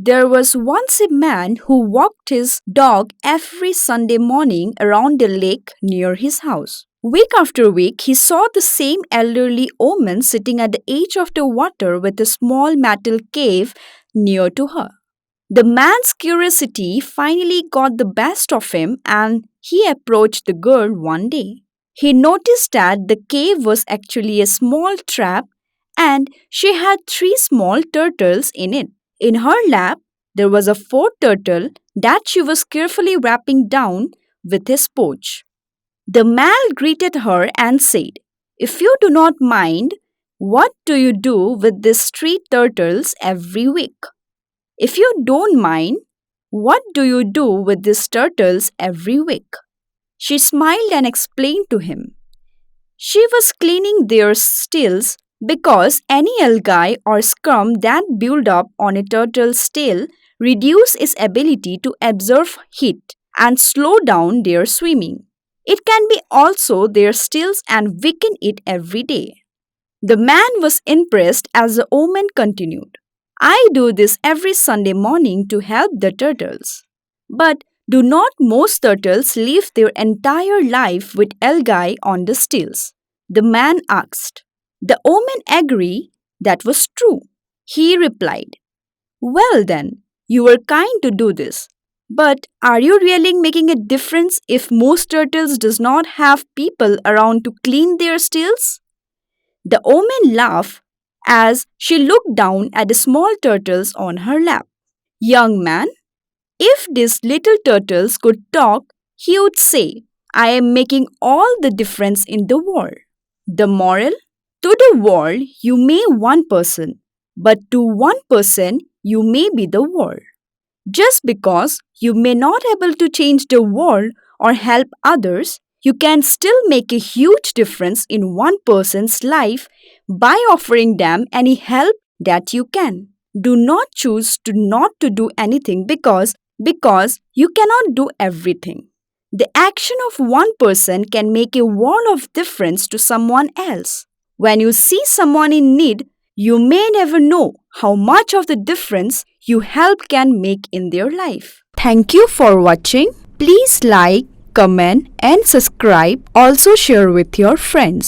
There was once a man who walked his dog every Sunday morning around a lake near his house. Week after week, he saw the same elderly woman sitting at the edge of the water with a small metal cave near to her. The man's curiosity finally got the best of him and he approached the girl one day. He noticed that the cave was actually a small trap and she had three small turtles in it. In her lap, there was a fourth turtle that she was carefully wrapping down with his pouch. The man greeted her and said, "If you do not mind, what do you do with these three turtles every week? If you don't mind, what do you do with these turtles every week?" She smiled and explained to him. She was cleaning their stills because any algae or scum that build up on a turtle's tail reduce its ability to absorb heat and slow down their swimming. It can be also their stills and weaken it every day. The man was impressed as the woman continued. "I do this every Sunday morning to help the turtles. But do not most turtles live their entire life with algae on the stills?" The man asked. The woman agreed that was true. He replied, "Well then, you were kind to do this. But are you really making a difference if most turtles does not have people around to clean their stills?" The woman laughed as she looked down at the small turtles on her lap. "Young man, if these little turtles could talk, he would say, 'I am making all the difference in the world.' The moral? To the world, you may one person, but to one person, you may be the world. Just because you may not able to change the world or help others, you can still make a huge difference in one person's life by offering them any help that you can. Do not choose to not to do anything because you cannot do everything. The action of one person can make a world of difference to someone else. When you see someone in need, you may never know how much of the difference you help can make in their life." Thank you for watching. Please like, comment and subscribe. Also share with your friends.